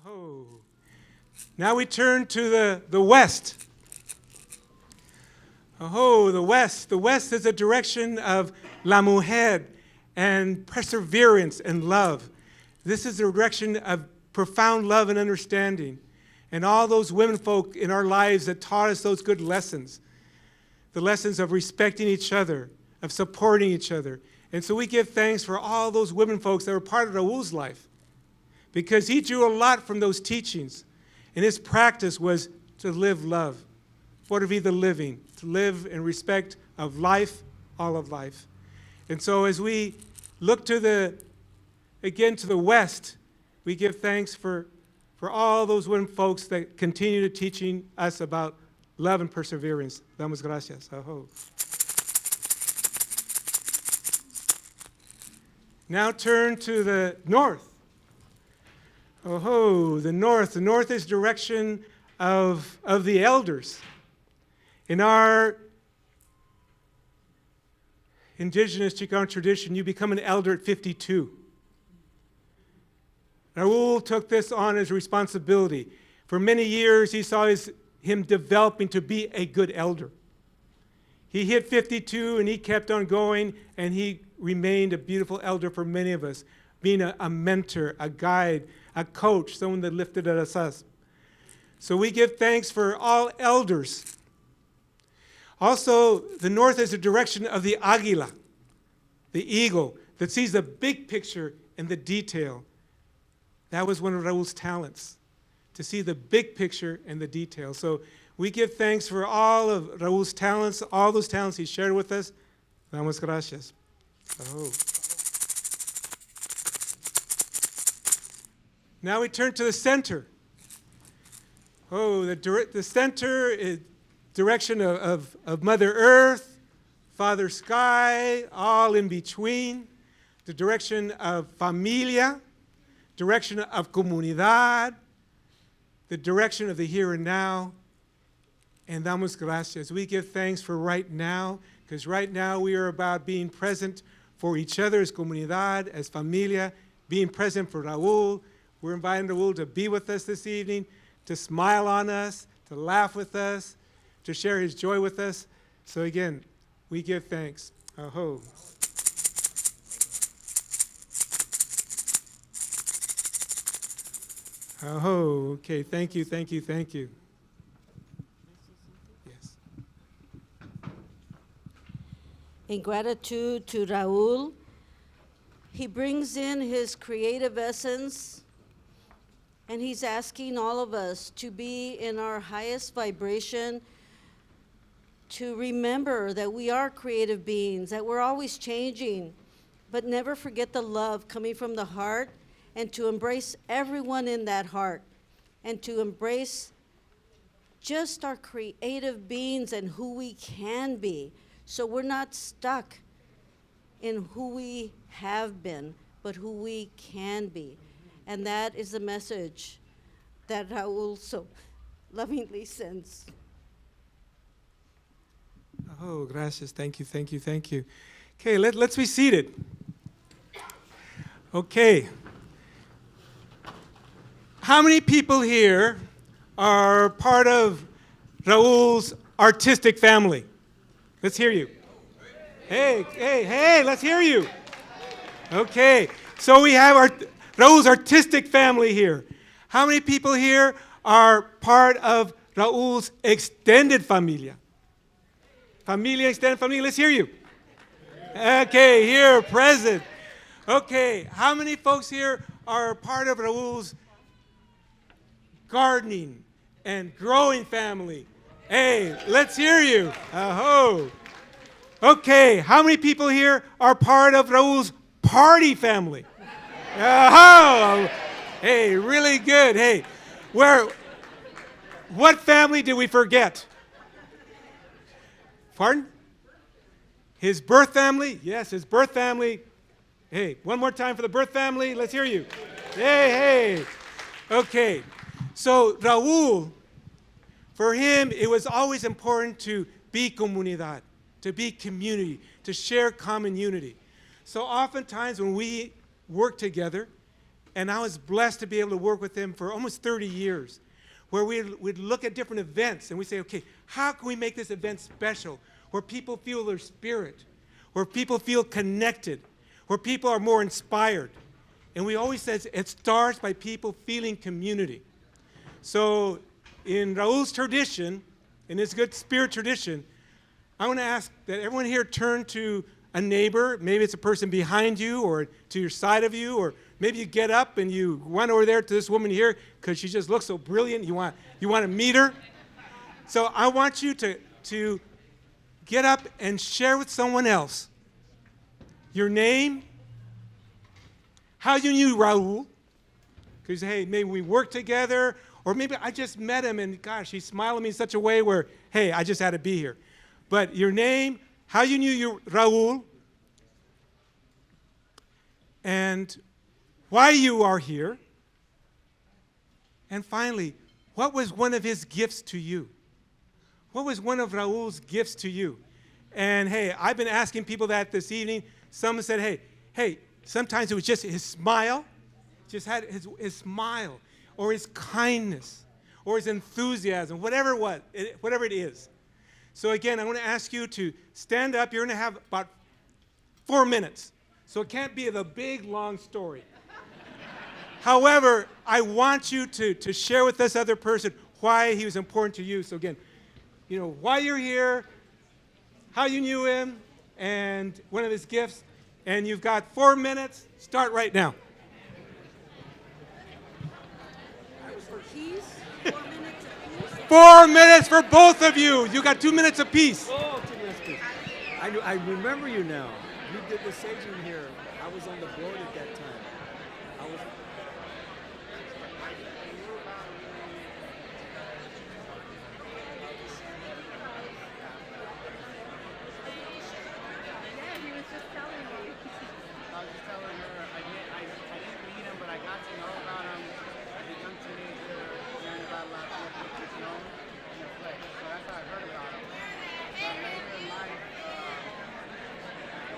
Oh. Now we turn to the West. Oh, the West. The West is a direction of la mujer and perseverance and love. This is a direction of profound love and understanding. And all those women folk in our lives that taught us those good lessons. The lessons of respecting each other, of supporting each other. And so we give thanks for all those women folks that were part of Raul's life. Because he drew a lot from those teachings. And his practice was to live love. Por vida living, to live in respect of life, all of life. And so as we look to the West, we give thanks for all those women folks that continue to teaching us about love and perseverance. Damos gracias. Aho. Now turn to the North. Oh, the North. The North is direction of the elders. In our indigenous Chicano tradition, you become an elder at 52. Raul took this on as responsibility. For many years, he saw him developing to be a good elder. He hit 52, and he kept on going, and he remained a beautiful elder for many of us, being a mentor, a guide, a coach, someone that lifted us up. So we give thanks for all elders. Also, the North is the direction of the águila, the eagle, that sees the big picture and the detail. That was one of Raul's talents, to see the big picture and the detail. So we give thanks for all of Raul's talents, all those talents he shared with us. Damos gracias. Oh. Now we turn to the center. Oh, the center is direction of Mother Earth, Father Sky, all in between. The direction of familia, direction of comunidad, the direction of the here and now. And damos gracias. We give thanks for right now, because right now we are about being present for each other as comunidad, as familia, being present for Raul. We're inviting Raul to be with us this evening, to smile on us, to laugh with us, to share his joy with us. So again, we give thanks. Aho. Aho. Okay, thank you, thank you, thank you. Yes. In gratitude to Raul, he brings in his creative essence, and he's asking all of us to be in our highest vibration, to remember that we are creative beings, that we're always changing, but never forget the love coming from the heart, and to embrace everyone in that heart, and to embrace just our creative beings and who we can be. So we're not stuck in who we have been, but who we can be. And that is the message that Raul so lovingly sends. Oh, gracias. Thank you, thank you, thank you. Okay, let's be seated. Okay. How many people here are part of Raul's artistic family? Let's hear you. Hey, let's hear you. Okay, so we have Raul's artistic family here. How many people here are part of Raul's extended familia? Familia, extended familia, let's hear you. Okay, here, present. Okay, how many folks here are part of Raul's gardening and growing family? Hey, let's hear you. Aho. Okay, how many people here are part of Raul's party family? Aho. Hey, really good. Hey, what family did we forget? Pardon? His birth family? Yes, his birth family. Hey, one more time for the birth family. Let's hear you. Hey. Okay, so Raul, for him, it was always important to be comunidad, to be community, to share common unity. So oftentimes when we work together, And I was blessed to be able to work with him for almost 30 years, where we'd look at different events and we say, okay, how can we make this event special, where people feel their spirit, where people feel connected, where people are more inspired. And we always said it starts by people feeling community. So in Raul's tradition, in his good spirit tradition, I want to ask that everyone here turn to a neighbor. Maybe it's a person behind you or to your side of you, or maybe you get up and you run over there to this woman here because she just looks so brilliant. You want to meet her. So I want you to get up and share with someone else your name, how you knew Raul, because, hey, maybe we worked together, or maybe I just met him and, gosh, he smiled at me in such a way where, hey, I just had to be here. But your name, how you knew Raul, and why you are here, and finally, what was one of his gifts to you? What was one of Raul's gifts to you? And, hey, I've been asking people that this evening. Some said, hey, sometimes it was just his smile, just had his smile, or his kindness, or his enthusiasm, whatever it was, whatever it is. So again, I want to ask you to stand up. You're going to have about 4 minutes. So it can't be the big, long story. However, I want you to share with this other person why he was important to you. So again, why you're here, how you knew him, and one of his gifts. And you've got 4 minutes. Start right now. Keys, 4 minutes apiece. 4 minutes for both of you. You got 2 minutes apiece. Oh, 2 minutes, please. I remember you now. You did the saging here. I was on the board at that time. I was. Yeah, he was just telling me. I was just telling her I didn't meet him, but I got to know about him as a young teenager, learned about a lot of what he's known in the flesh. So that's how I heard about him. But later in life,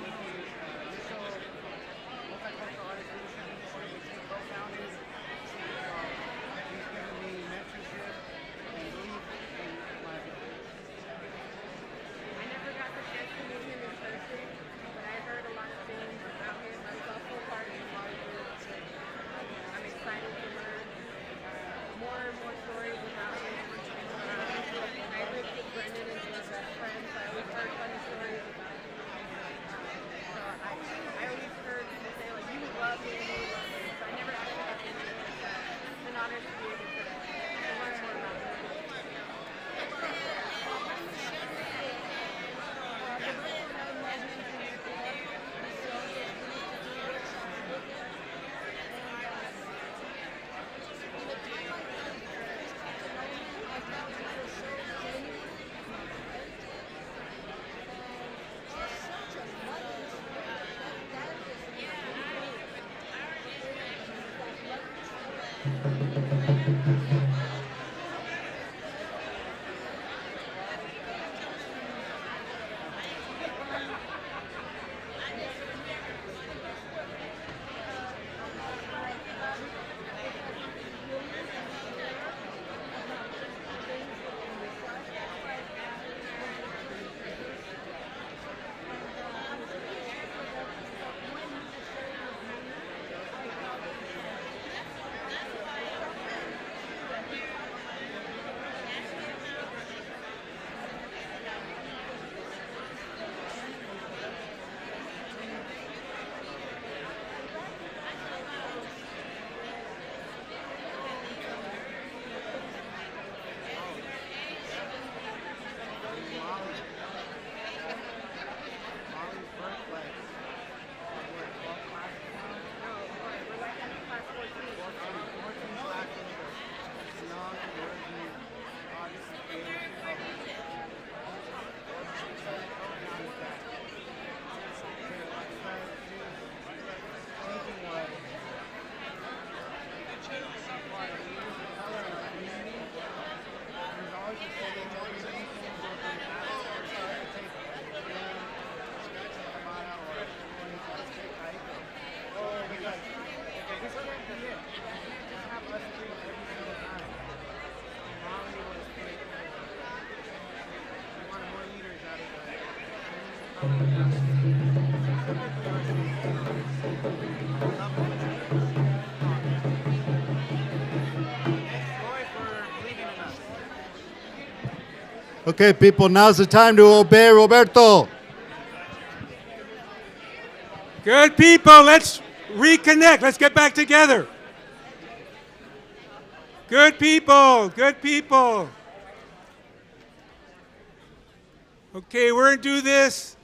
with the initial multicultural artist leadership initiative, which he co-founded, he's given me mentorship and belief in my abilities. I never got the chance to meet him in person, but I heard a lot of things about him. I was also a part of the larger. I'm excited to learn more and more stories about him. I lived with Brendan and his best friends. I always heard funny stories about him. So I always heard people say, like, you would love him, you would love him. So I never actually got to meet him. It's an honor to be able to learn more about him. Okay, people, now's the time to obey Roberto. Good people, let's reconnect. Let's get back together. Good people, good people. Okay, we're going to do this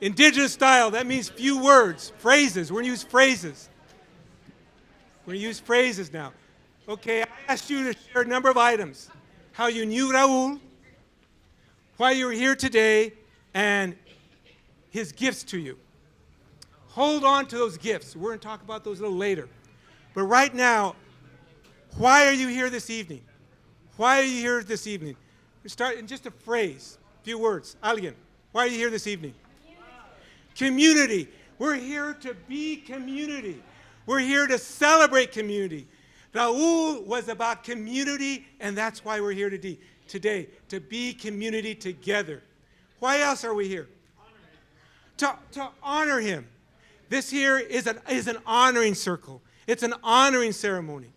indigenous style. That means few words, phrases. We're going to use phrases. We're going to use phrases now. Okay, I asked you to share a number of items. How you knew Raul, why you were here today, and his gifts to you. Hold on to those gifts. We're going to talk about those a little later. But right now, why are you here this evening? Why are you here this evening? We start in just a phrase, a few words. Alguien, why are you here this evening? Community. We're here to be community. We're here to celebrate community. Raul was about community, and that's why we're here today, to be community together. Why else are we here? To honor him. This here is an honoring circle. It's an honoring ceremony.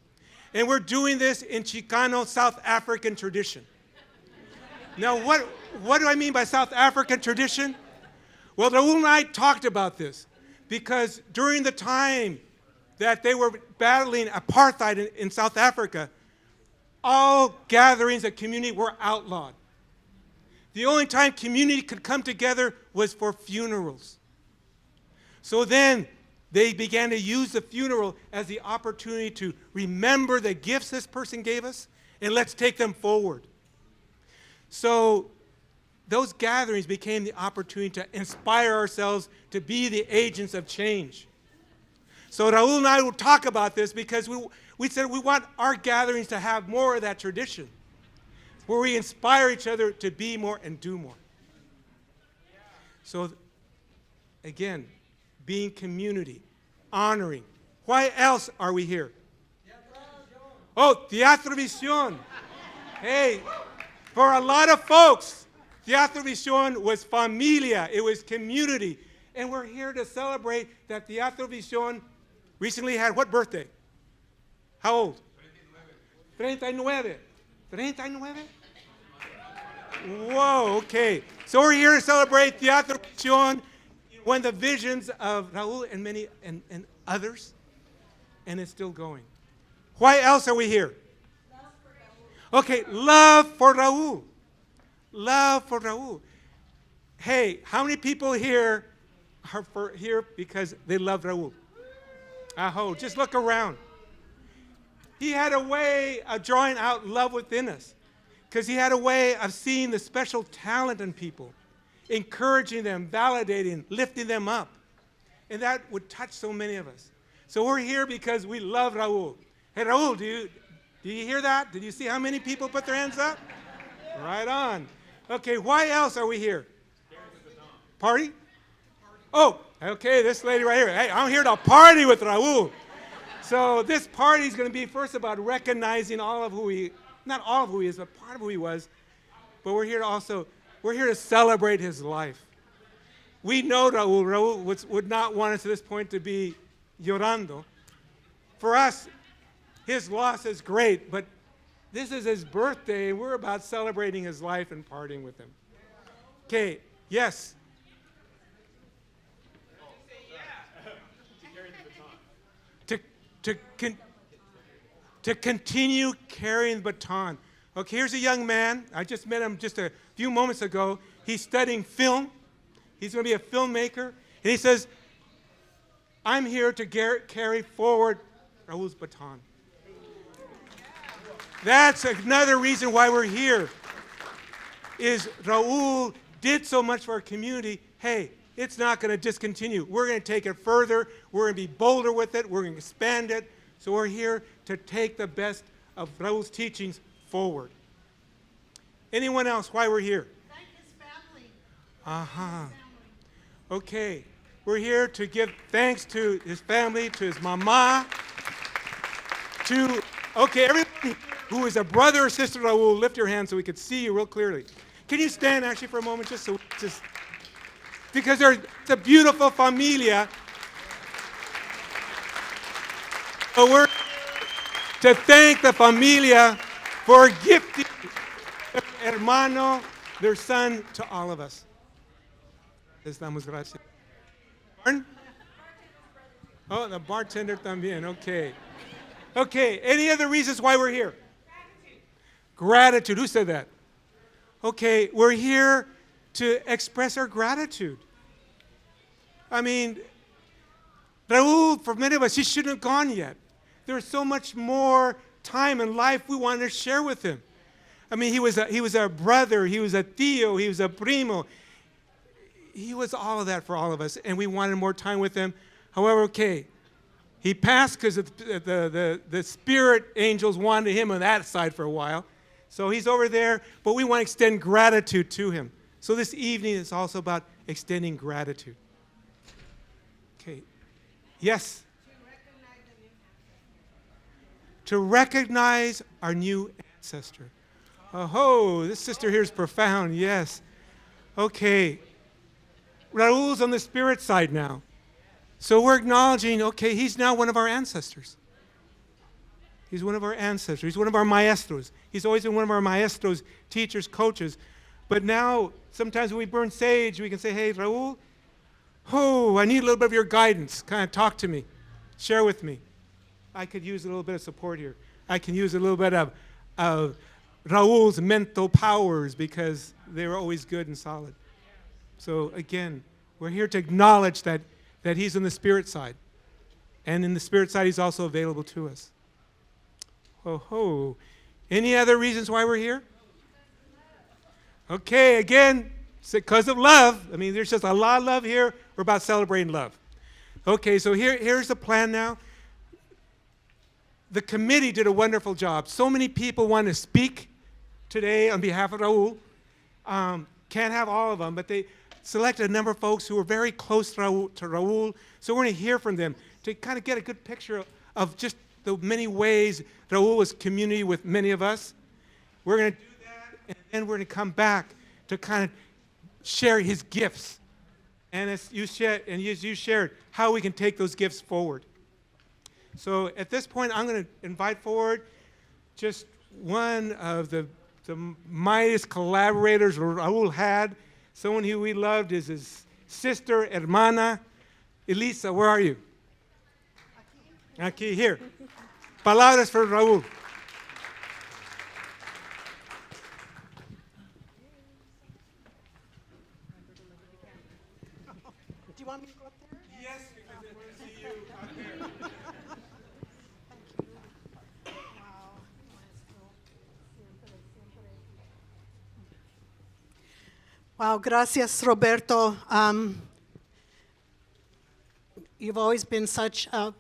And we're doing this in Chicano South African tradition. Now, what do I mean by South African tradition? Well, Raul and I talked about this because during the time that they were battling apartheid in South Africa, all gatherings of community were outlawed. The only time community could come together was for funerals. So then they began to use the funeral as the opportunity to remember the gifts this person gave us, and let's take them forward. So those gatherings became the opportunity to inspire ourselves to be the agents of change. So Raul and I will talk about this because we said we want our gatherings to have more of that tradition, where we inspire each other to be more and do more. So again, being community, honoring. Why else are we here? Oh, Teatro Visión. Hey, for a lot of folks, Teatro Visión was familia. It was community. And we're here to celebrate that Teatro Visión recently had what birthday? How old? 39. 39? Whoa, okay. So we're here to celebrate Teatro Visión, one of the visions of Raul and many and others, and it's still going. Why else are we here? Love for Raul. Okay, love for Raul. Love for Raul. Hey, how many people here are here because they love Raul? Aho, just look around. He had a way of drawing out love within us because he had a way of seeing the special talent in people, encouraging them, validating, lifting them up. And that would touch so many of us. So we're here because we love Raul. Hey, Raul, do you hear that? Did you see how many people put their hands up? Right on. Okay, why else are we here? Party? Oh, okay, this lady right here. Hey, I'm here to party with Raul. So this party is going to be first about recognizing all of who he, not all of who he is, but part of who he was. But we're here to celebrate his life. We know Raul would not want us at this point to be llorando. For us, his loss is great, but this is his birthday, and we're about celebrating his life and partying with him. Okay, yes. To continue carrying the baton. Okay, here's a young man. I just met him just a few moments ago. He's studying film. He's going to be a filmmaker. And he says, I'm here to carry forward Raul's baton. That's another reason why we're here, is Raul did so much for our community. Hey, it's not going to discontinue. We're going to take it further. We're going to be bolder with it. We're going to expand it. So we're here to take the best of Raul's teachings forward. Anyone else? Why we're here? Thank his family. Uh-huh. Okay. We're here to give thanks to his family, to his mama, to, okay, everybody who is a brother or sister Raul, lift your hand so we could see you real clearly. Can you stand actually for a moment just because there's a beautiful familia. So we're to thank the familia for gifting hermano, their son, to all of us. Les damos gracias. Pardon? Oh, the bartender también. Okay. Okay. Any other reasons why we're here? Gratitude. Who said that? Okay. We're here to express our gratitude. I mean, Raul, for many of us, he shouldn't have gone yet. There's so much more time in life we wanted to share with him. I mean, he was a brother, he was a tío, he was a primo. He was all of that for all of us, and we wanted more time with him. However, okay, he passed because the spirit angels wanted him on that side for a while. So he's over there, but we want to extend gratitude to him. So this evening is also about extending gratitude. Okay. Yes? To recognize our new ancestor. Oh, this sister here is profound, yes. Okay. Raul's on the spirit side now. So we're acknowledging, okay, he's now one of our ancestors. He's one of our ancestors. He's one of our maestros. He's always been one of our maestros, teachers, coaches. But now, sometimes when we burn sage, we can say, hey, Raul, I need a little bit of your guidance. Kind of talk to me. Share with me. I could use a little bit of support here. I can use a little bit of Raul's mental powers because they were always good and solid. So again, we're here to acknowledge that he's on the spirit side. And in the spirit side, he's also available to us. Any other reasons why we're here? Okay, again, it's because of love. I mean, there's just a lot of love here. We're about celebrating love. Okay, so here's the plan now. The committee did a wonderful job. So many people want to speak today on behalf of Raul. Can't have all of them, but they selected a number of folks who were very close to Raul. So we're going to hear from them to kind of get a good picture of just the many ways Raul was community with many of us. We're going to do that, and then we're going to come back to kind of share his gifts. And as you shared, how we can take those gifts forward. So at this point, I'm going to invite forward just one of the mightiest collaborators Raul had. Someone who we loved is his sister, hermana, Elisa. Where are you? Aquí, here. Palabras for Raul. Do you want me to go up there? Yes, because I want to see you out there. Wow, gracias, Roberto. You've always been such a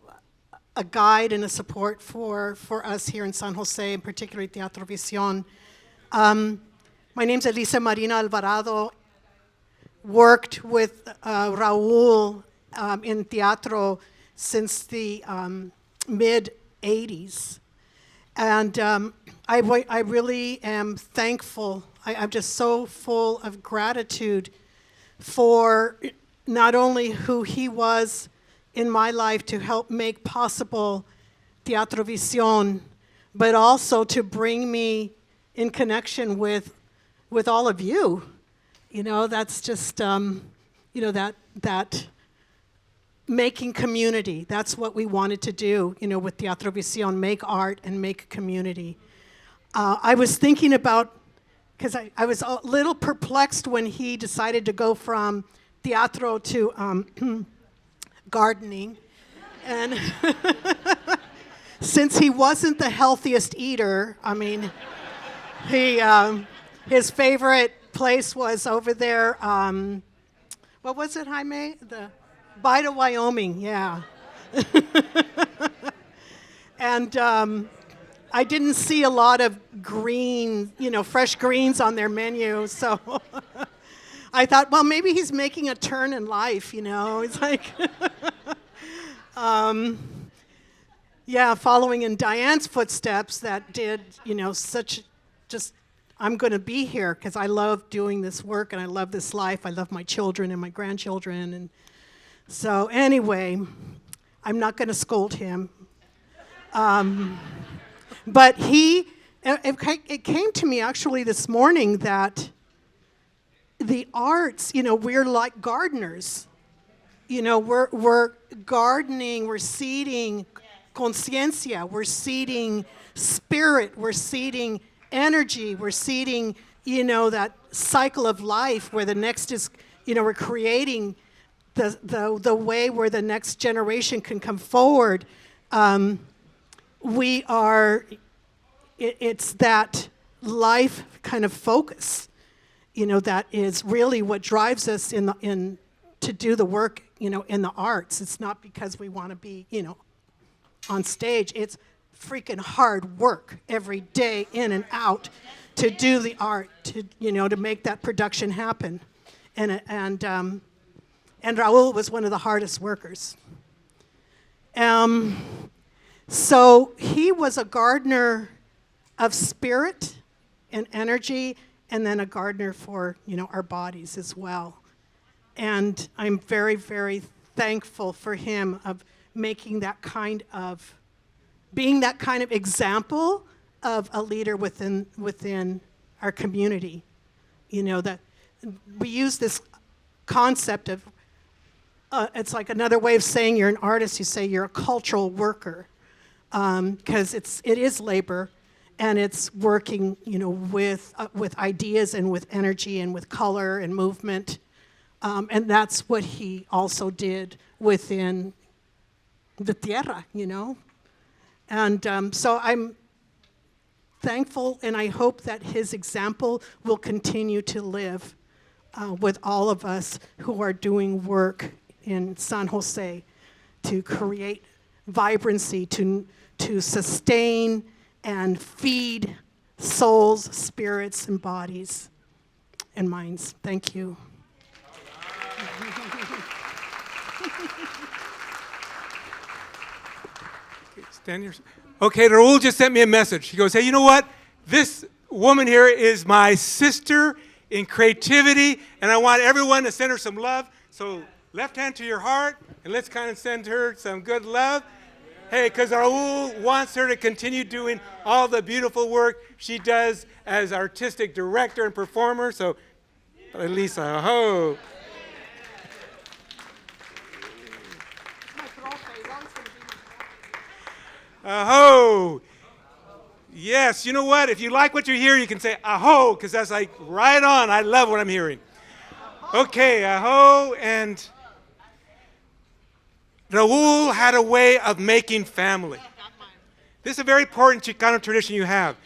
guide and a support for us here in San Jose, and particularly Teatro Visión. My name's Elisa Marina Alvarado. Worked with Raul in teatro since the mid-'80s. And I really am thankful. I'm just so full of gratitude for not only who he was in my life to help make possible Teatro Visión, but also to bring me in connection with all of you. You know, that's just, that making community. That's what we wanted to do, with Teatro Visión, make art and make community. I was thinking about, because I was a little perplexed when he decided to go from teatro to gardening. And since he wasn't the healthiest eater, I mean, his favorite place was over there, what was it, Jaime? The Bida, Wyoming, yeah. And I didn't see a lot of green, fresh greens on their menu, so I thought, well, maybe he's making a turn in life, It's like, following in Diane's footsteps that did, I'm going to be here because I love doing this work and I love this life. I love my children and my grandchildren. And so anyway, I'm not going to scold him. But he It came to me actually this morning that the arts, we're like gardeners. We're gardening, we're seeding conciencia, we're seeding spirit, we're seeding energy, we're seeding, that cycle of life where the next is, we're creating the way where the next generation can come forward. It's that life kind of focus, that is really what drives us to do the work, in the arts. It's not because we want to be, on stage. It's freaking hard work every day in and out to do the art, to make that production happen. And Raul was one of the hardest workers. So he was a gardener of spirit and energy, and then a gardener for, our bodies as well. And I'm very, very thankful for him of being that kind of example of a leader within our community. That we use this concept of, it's like another way of saying you're an artist. You say you're a cultural worker, because it is labor, and it's working, with ideas and with energy and with color and movement. And that's what he also did within the tierra, And so I'm thankful, and I hope that his example will continue to live with all of us who are doing work in San Jose to create vibrancy, to sustain and feed souls, spirits, and bodies and minds. Thank you. Stand here. Okay, Raul just sent me a message. He goes, hey, you know what? This woman here is my sister in creativity, and I want everyone to send her some love. So left hand to your heart, and let's kind of send her some good love. Hey, because Raul wants her to continue doing all the beautiful work she does as artistic director and performer. So, Elisa, ho. Aho. Yes, you know what? If you like what you hear, you can say aho, because that's like right on. I love what I'm hearing. Okay, aho. And Raul had a way of making family. This is a very important Chicano tradition you have.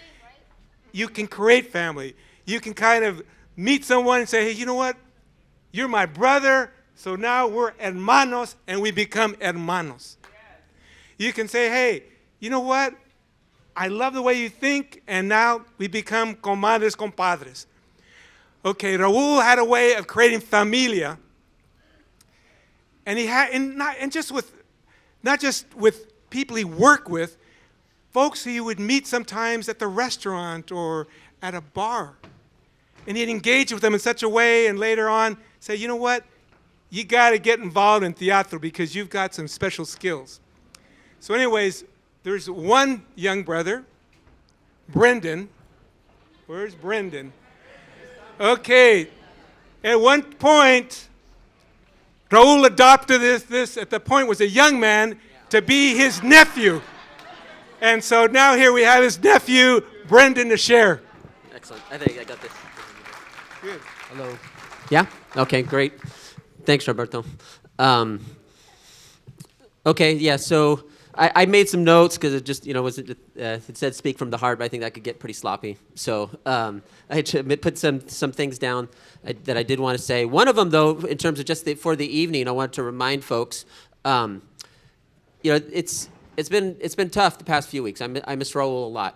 You can create family. You can kind of meet someone and say, hey, you know what? You're my brother, so now we're hermanos, and we become hermanos. You can say, hey, you know what? I love the way you think, and now we become comadres, compadres. Okay, Raul had a way of creating familia, and he had, not just with people he worked with, folks who he would meet sometimes at the restaurant or at a bar, and he'd engage with them in such a way, and later on say, you know what? You got to get involved in teatro because you've got some special skills. So, anyways. There's one young brother, Brendan. Where's Brendan? Okay. At one point, Raul adopted this at the point was a young man to be his nephew. And so now here we have his nephew, Brendan, to share. Excellent. I think I got this. Good. Hello. Yeah? Okay, great. Thanks, Roberto. Okay, yeah, so I made some notes because it just, it said speak from the heart, but I think that could get pretty sloppy. So I had to put some things down that I did want to say. One of them, though, in terms of just for the evening, I wanted to remind folks, it's been tough the past few weeks. I miss Raul a lot.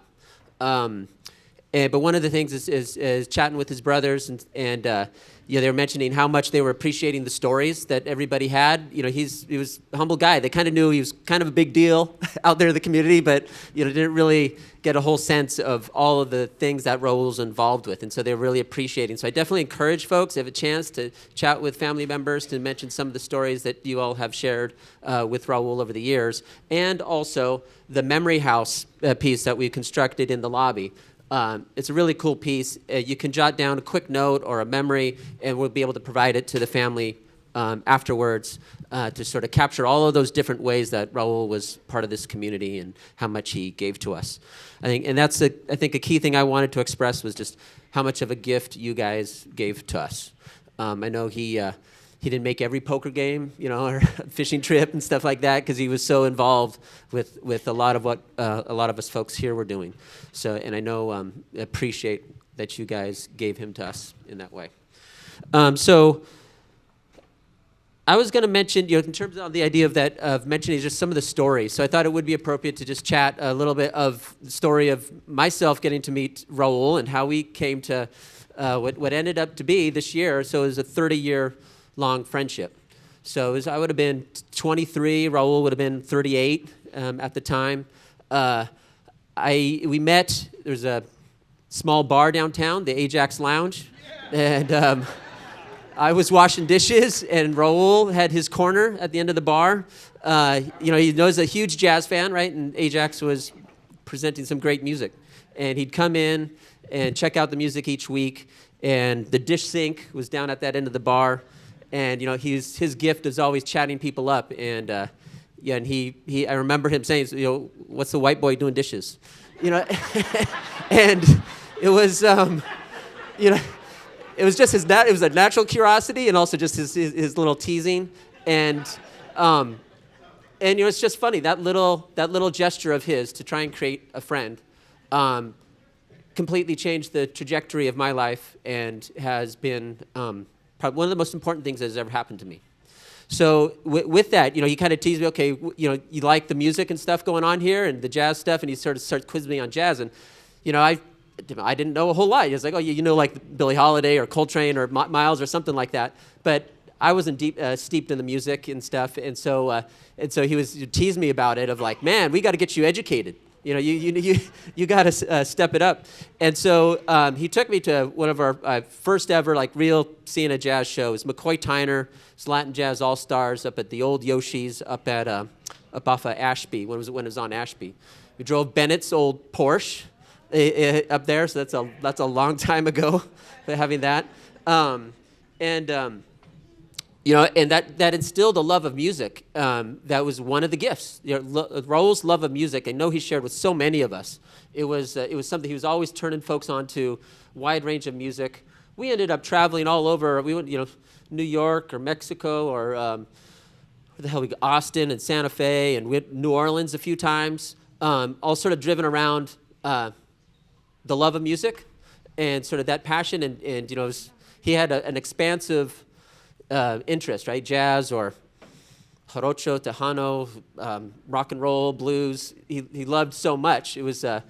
But one of the things is chatting with his brothers, and they were mentioning how much they were appreciating the stories that everybody had. He was a humble guy. They kind of knew he was kind of a big deal out there in the community, but didn't really get a whole sense of all of the things that Raul was involved with, and so they were really appreciating. So I definitely encourage folks, if you have a chance, to chat with family members, to mention some of the stories that you all have shared with Raul over the years, and also the memory house piece that we constructed in the lobby. It's a really cool piece. You can jot down a quick note or a memory, and we'll be able to provide it to the family afterwards to sort of capture all of those different ways that Raul was part of this community and how much he gave to us. That's a key thing I wanted to express was just how much of a gift you guys gave to us. I know he didn't make every poker game, or fishing trip and stuff like that, because he was so involved with a lot of what a lot of us folks here were doing. So, and I know appreciate that you guys gave him to us in that way. So, I was going to mention, in terms of the idea of mentioning just some of the stories. So I thought it would be appropriate to just chat a little bit of the story of myself getting to meet Raul and how we came to what ended up to be this year. So it was a 30-year long friendship. So I would have been 23. Raul would have been 38 at the time. We met. There's a small bar downtown, the Ajax Lounge, and I was washing dishes, and Raul had his corner at the end of the bar. He knows a huge jazz fan, right? And Ajax was presenting some great music, and he'd come in and check out the music each week. And the dish sink was down at that end of the bar. And his gift is always chatting people up, and I remember him saying, what's the white boy doing dishes, and it was it was just it was a natural curiosity, and also just his little teasing, and it's just funny that little gesture of his to try and create a friend, completely changed the trajectory of my life and has been probably one of the most important things that has ever happened to me. So with that, he kind of teased me, okay, you like the music and stuff going on here and the jazz stuff, and he sort of starts quizzing me on jazz, and I didn't know a whole lot. He was like, oh, like Billie Holiday or Coltrane or Miles or something like that, but I wasn't steeped in the music and stuff, and so he was teasing me about it of like, man, we got to get you educated. You got to step it up. And so he took me to one of our first ever real seeing a jazz shows. McCoy Tyner, Latin Jazz All Stars up at the old Yoshi's up off of Ashby when it was on Ashby. We drove Bennett's old Porsche up there, so that's a long time ago having that. And that instilled a love of music. That was one of the gifts. Raul's love of music, I know he shared with so many of us. It was something he was always turning folks on to, wide range of music. We ended up traveling all over. We went, New York or Mexico or where the hell Austin and Santa Fe, and we went New Orleans a few times. All sort of driven around the love of music and sort of that passion. And he had an expansive interest, right? Jazz or jarocho, tejano, rock and roll, blues. He loved so much. It was a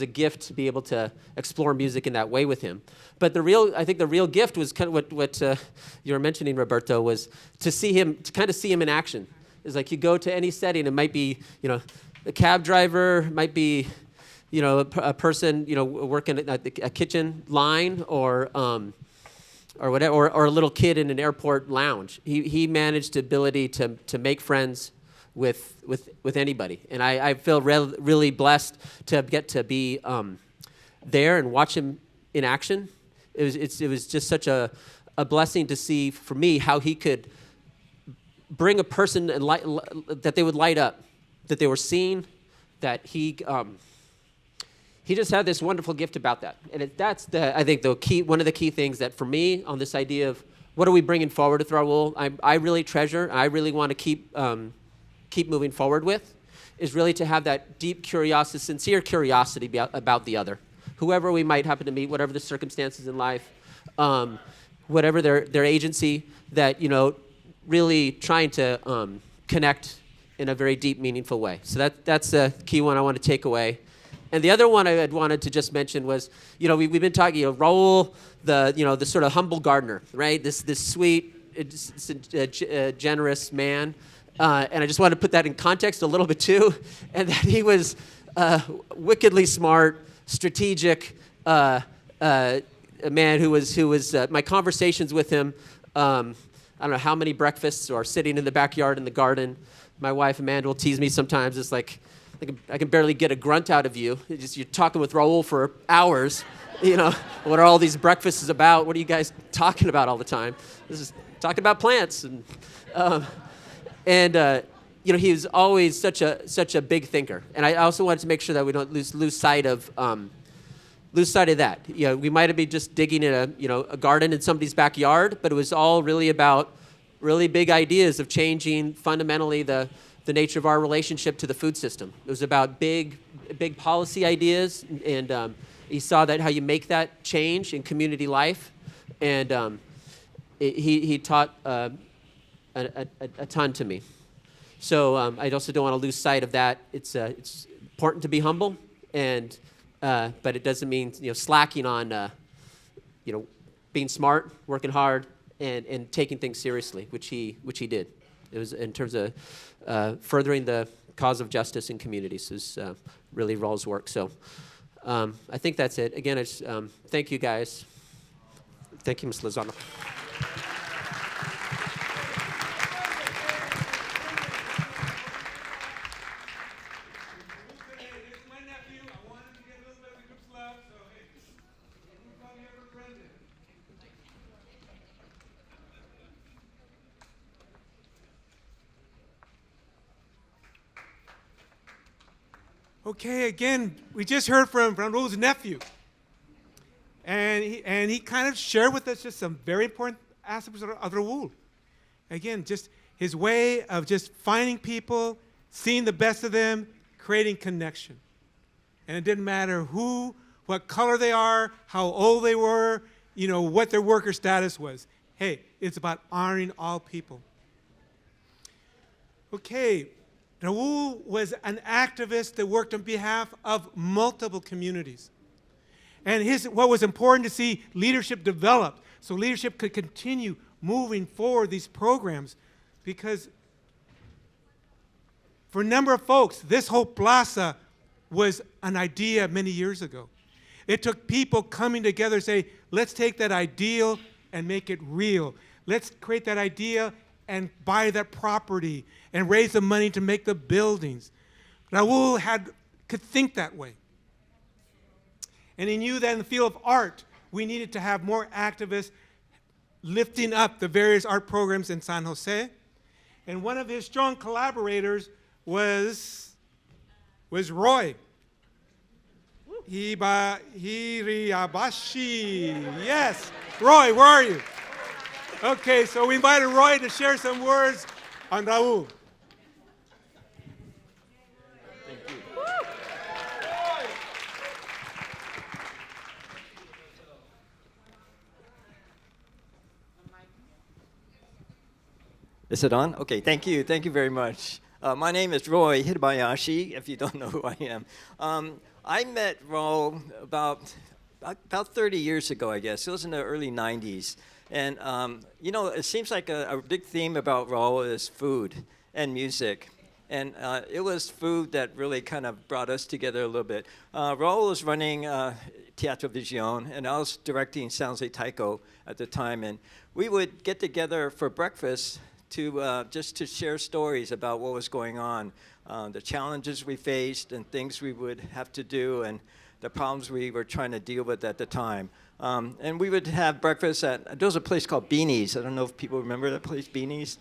gift to be able to explore music in that way with him. But I think the real gift was kind of what you were mentioning, Roberto, was to kind of see him in action. It's like you go to any setting, it might be, a cab driver, might be, a person, working at a kitchen line or whatever, or a little kid in an airport lounge. He managed the ability to make friends with anybody, and I feel really blessed to get to be there and watch him in action. It was just such a blessing to see for me how he could bring a person and that they would light up, that they were seen, that he just had this wonderful gift about that. And that's I think one of the key things that for me on this idea of what are we bringing forward with Raul, I really treasure, I really want to keep moving forward with, is really to have that deep curiosity, sincere curiosity about the other. Whoever we might happen to meet, whatever the circumstances in life, whatever their agency, that, really trying to connect in a very deep, meaningful way. So that's a key one I want to take away. And the other one I had wanted to just mention was, we've been talking, Raul, the sort of humble gardener, right? This sweet, generous man. And I just wanted to put that in context a little bit too, and that he was wickedly smart, strategic, a man who was my conversations with him. I don't know how many breakfasts or sitting in the backyard in the garden. My wife Amanda will tease me sometimes. It's like I can barely get a grunt out of you. You're talking with Raul for hours. What are all these breakfasts about? What are you guys talking about all the time? This is talking about plants and he was always such a big thinker. And I also wanted to make sure that we don't lose sight of that. We might have been just digging in a garden in somebody's backyard, but it was all really about really big ideas of changing fundamentally the nature of our relationship to the food system. It was about big policy ideas, and he saw that how you make that change in community life, and he taught a ton to me. So I also don't want to lose sight of that. It's important to be humble, and but it doesn't mean slacking on being smart, working hard, and taking things seriously, which he did. It was in terms of furthering the cause of justice in communities is really Raul's work. So I think that's it. Again, I just, thank you guys. Thank you, Ms. Lozano. Okay, again, we just heard from Raul's nephew. And he kind of shared with us just some very important aspects of Raul. Again, just his way of just finding people, seeing the best of them, creating connection. And it didn't matter what color they are, how old they were, what their worker status was. Hey, it's about honoring all people. Okay, Raul was an activist that worked on behalf of multiple communities. And what was important to see leadership develop, so leadership could continue moving forward these programs, because for a number of folks, this whole plaza was an idea many years ago. It took people coming together and say, let's take that ideal and make it real. Let's create that idea and buy that property and raise the money to make the buildings. Raul could think that way. And he knew that in the field of art, we needed to have more activists lifting up the various art programs in San Jose. And one of his strong collaborators was Roy. Hiriabashi. Yes. Roy, where are you? Okay, so we invited Roy to share some words on Raul. Is it on? Okay, thank you. Thank you very much. My name is Roy Hirabayashi, if you don't know who I am. I met Raul about 30 years ago, I guess. It was in the early 90s. And, it seems like a big theme about Raul is food and music. And it was food that really kind of brought us together a little bit. Raul was running Teatro Vision, and I was directing San Jose Taiko at the time. And we would get together for breakfast to just to share stories about what was going on, the challenges we faced and things we would have to do and the problems we were trying to deal with at the time. And we would have breakfast there was a place called Beanie's. I don't know if people remember that place, Beanie's.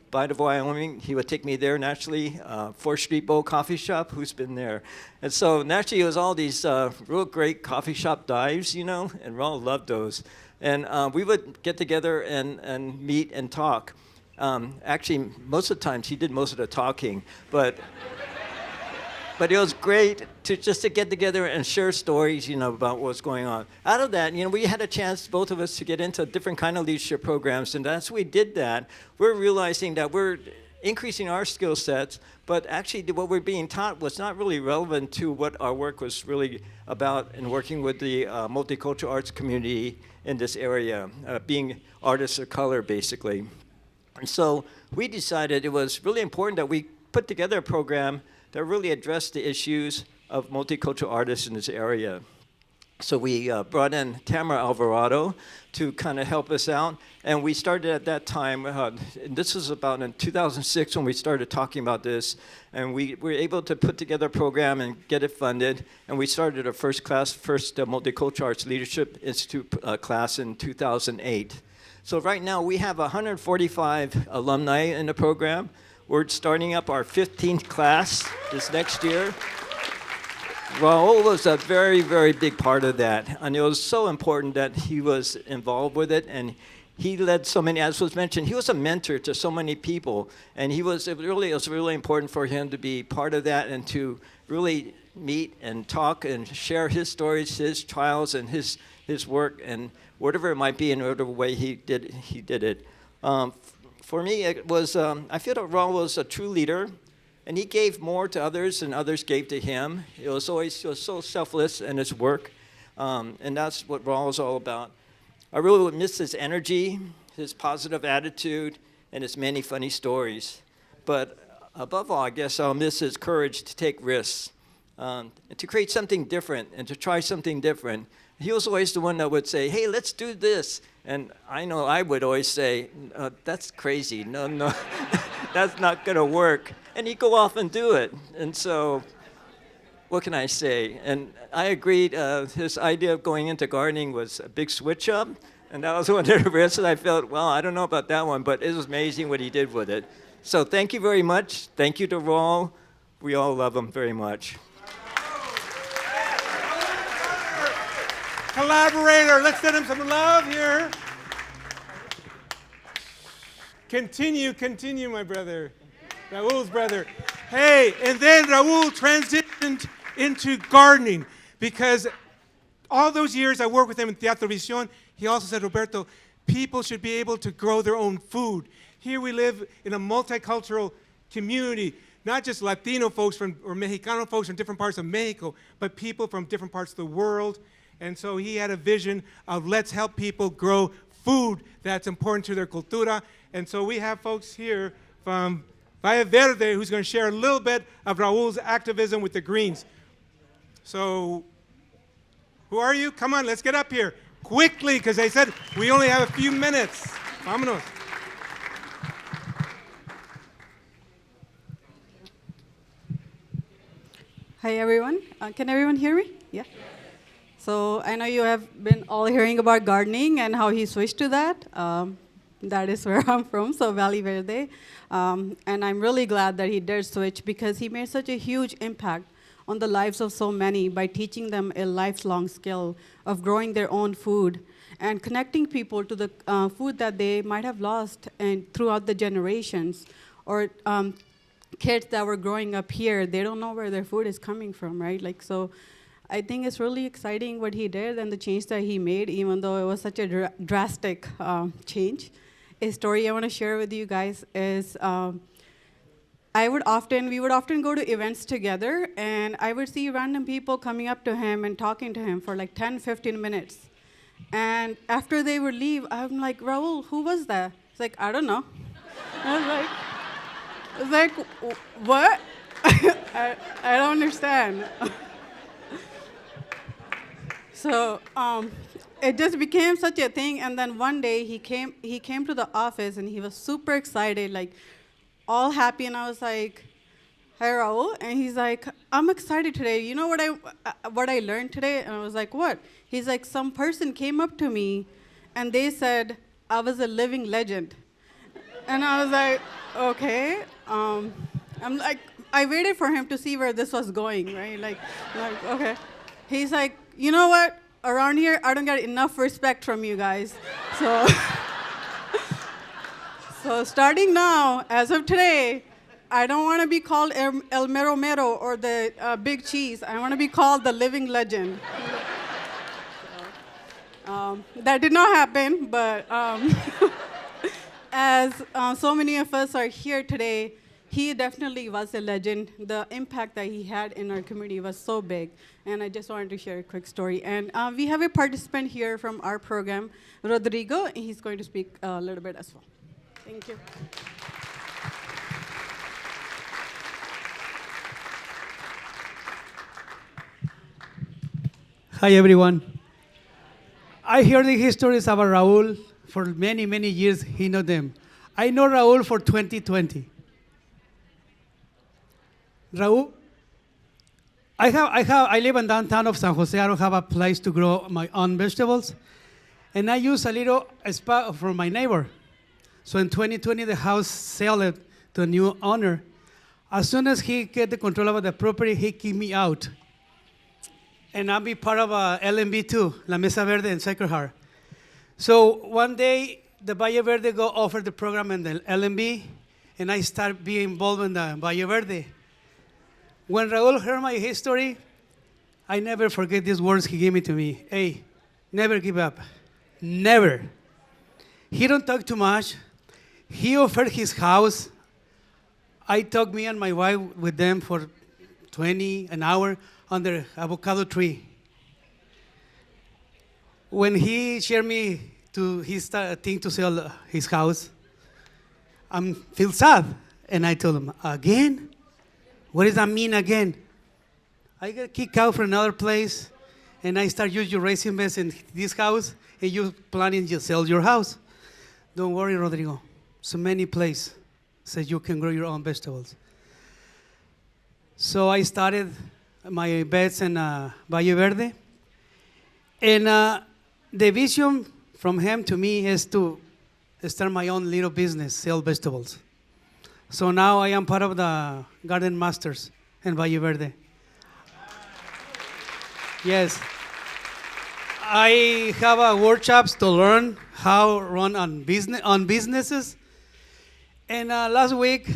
By the Wyoming, he would take me there naturally. 4th Street Bowl Coffee Shop, who's been there? And so naturally it was all these real great coffee shop dives, and Raul loved those. And we would get together and meet and talk. Actually, most of the times he did most of the talking, but it was great to get together and share stories, about what's going on. Out of that, we had a chance, both of us, to get into different kind of leadership programs, and as we did that, we're realizing that we're increasing our skill sets, but actually what we're being taught was not really relevant to what our work was really about in working with the multicultural arts community in this area, being artists of color, basically. And so we decided it was really important that we put together a program that really addressed the issues of multicultural artists in this area. So we brought in Tamara Alvarado to kind of help us out. And we started at that time, and this was about in 2006 when we started talking about this. And we were able to put together a program and get it funded. And we started our first Multicultural Arts Leadership Institute class in 2008. So right now we have 145 alumni in the program. We're starting up our 15th class this next year. Raul was a very, very big part of that, and it was so important that he was involved with it, and he led so many, as was mentioned, he was a mentor to so many people, and it was really important for him to be part of that and to really meet and talk and share his stories, his trials, and his work, and whatever it might be in whatever way he did it. For me, it was, I feel that Raul was a true leader. And he gave more to others than others gave to him. He was so selfless in his work. And that's what Raul is all about. I really would miss his energy, his positive attitude, and his many funny stories. But above all, I guess I'll miss his courage to take risks, and to create something different and to try something different. He was always the one that would say, hey, let's do this. And I know I would always say, that's crazy. No, that's not going to work. And he'd go off and do it. And so, what can I say? And I agreed, his idea of going into gardening was a big switch up. And that was one of the risks that I felt, well, I don't know about that one, but it was amazing what he did with it. So thank you very much. Thank you to Raul. We all love him very much. Collaborator, let's send him some love here. Continue, my brother. Raul's brother. Hey, and then Raul transitioned into gardening because all those years I worked with him in Teatro Visión, he also said, Roberto, people should be able to grow their own food. Here we live in a multicultural community, not just Latino folks or Mexicano folks from different parts of Mexico, but people from different parts of the world. And so he had a vision of let's help people grow food that's important to their cultura. And so we have folks here from Valle Verde who's going to share a little bit of Raul's activism with the Greens. So, who are you? Come on, let's get up here. Quickly, because they said we only have a few minutes. Vámonos. Hi, everyone. Can everyone hear me? Yeah. So I know you have been all hearing about gardening and how he switched to that. That is where I'm from, so Valle Verde. And I'm really glad that he did switch because he made such a huge impact on the lives of so many by teaching them a lifelong skill of growing their own food and connecting people to the food that they might have lost and throughout the generations. Or kids that were growing up here, they don't know where their food is coming from, right? Like, so I think it's really exciting what he did and the change that he made, even though it was such a drastic change. A story I want to share with you guys is we would often go to events together, and I would see random people coming up to him and talking to him for like 10, 15 minutes. And after they would leave, I'm like, Raul, who was that? He's like, I don't know. I was like, what? I don't understand. So it just became such a thing. And then one day he came to the office and he was super excited, like all happy. And I was like, hi, Raul. And he's like, I'm excited today. You know what I learned today? And I was like, what? He's like, some person came up to me and they said I was a living legend. And I was like, okay. I'm like, I waited for him to see where this was going, right? Like, okay. He's like, you know what? Around here, I don't get enough respect from you guys. So starting now, as of today, I don't want to be called El Mero Mero or the Big Cheese. I want to be called the living legend. That did not happen, but as so many of us are here today, he definitely was a legend. The impact that he had in our community was so big. And I just wanted to share a quick story. And we have a participant here from our program, Rodrigo, and he's going to speak a little bit as well. Thank you. Hi, everyone. I heard the histories about Raul for many, many years. He know them. I know Raul for 2020. Raul, I live in downtown of San Jose. I don't have a place to grow my own vegetables. And I use a little spot from my neighbor. So in 2020, the house sold it to a new owner. As soon as he get the control over the property, he kicked me out. And I'll be part of LMB too, La Mesa Verde in Sacred Heart. So one day, the Valle Verde go offer the program in the LMB, and I start being involved in the Valle Verde. When Raul heard my history, I never forget these words he gave me to me. Hey, never give up. Never. He don't talk too much. He offered his house. I talked me and my wife with them for 20 an hour under avocado tree. When he shared me to his thing to sell his house, I feel sad. And I told him, again? What does that mean again? I got kicked out from another place, and I start use your raising beds in this house, and you planning to sell your house. Don't worry, Rodrigo. So many places so you can grow your own vegetables. So I started my beds in Valle Verde. And the vision from him to me is to start my own little business, sell vegetables. So now I am part of the Garden Masters in Valle Verde. Yes. I have workshops to learn how to run on businesses. And last week,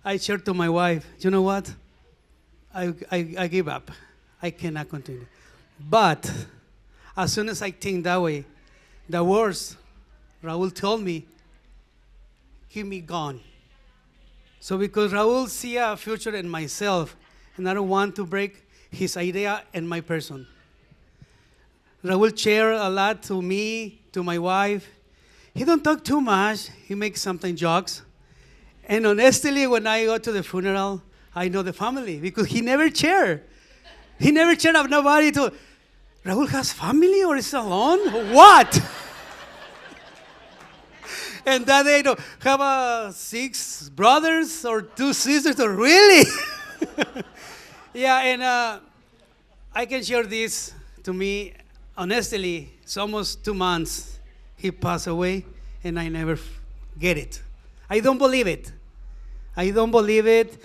I shared to my wife, you know what? I give up. I cannot continue. But as soon as I think that way, the words Raul told me, keep me gone. So because Raul see a future in myself, and I don't want to break his idea and my person. Raul share a lot to me, to my wife. He don't talk too much. He makes sometimes jokes. And honestly, when I go to the funeral, I know the family because he never share. He never share of nobody to, Raul has family or is alone? What? And that they don't have 6 brothers or 2 sisters, or really? Yeah, and I can share this to me. Honestly, it's almost 2 months he passed away, and I never get it. I don't believe it. I don't believe it